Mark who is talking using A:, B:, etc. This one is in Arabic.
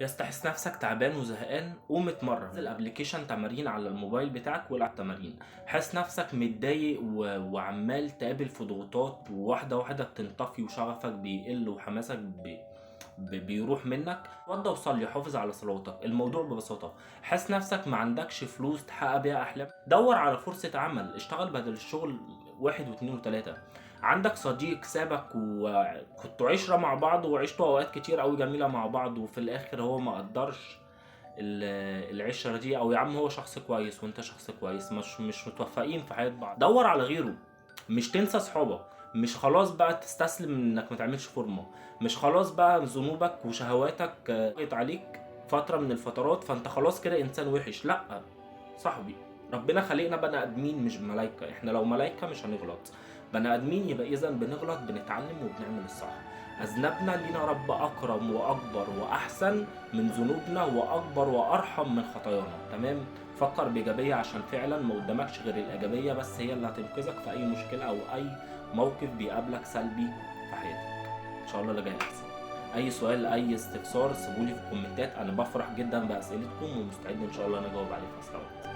A: تحس نفسك تعبان وزهقان، قوم اتمرن. نزل ابلكيشن تمارين على الموبايل بتاعك والعب تمارين. حاسس نفسك متضايق وعمال تقابل في ضغوطات، وواحده واحده بتنطفي وشغفك بيقل وحماسك بيروح منك. اتوضى وصلي، حافظ على صلواتك. الموضوع ببساطه. حاسس نفسك ما عندكش فلوس تحقق بيها احلام، دور على فرصه عمل، اشتغل بدل الشغل واحد واثنين وثلاثه. عندك صديق سابك وكنتوا عشرة مع بعض وعشتوا اوقات كتير قوي جميلة مع بعض، وفي الاخر هو ما قدرش العشرة دي، او يا عم هو شخص كويس وانت شخص كويس، مش متوفقين في حياة بعض. دور على غيره. مش تنسى صحابك. مش خلاص بقى تستسلم انك ما تعملش فورمة. مش خلاص بقى ذنوبك وشهواتك ضغطت عليك فترة من الفترات فانت خلاص كده انسان وحش. لا صاحبي، ربنا خلقنا بني ادمين مش ملايكة. احنا لو ملايكة مش هنغلط، بني ادمين يبقى اذا بنغلط، بنتعلم وبنعمل الصح. اذنبنا لينا رب اكرم واكبر واحسن من ذنوبنا، واكبر وارحم من خطايانا. تمام؟ فكر بايجابيه، عشان فعلا ما قدامكش غير الايجابيه بس هي اللي هتنقذك في اي مشكله او اي موقف بيقابلك سلبي في حياتك. ان شاء الله اللي جاي احسن. اي سؤال اي استفسار سيبولي في الكومنتات، انا بفرح جدا باسئلتكم ومستعد ان شاء الله انا اجاوب عليه في اسرع وقت.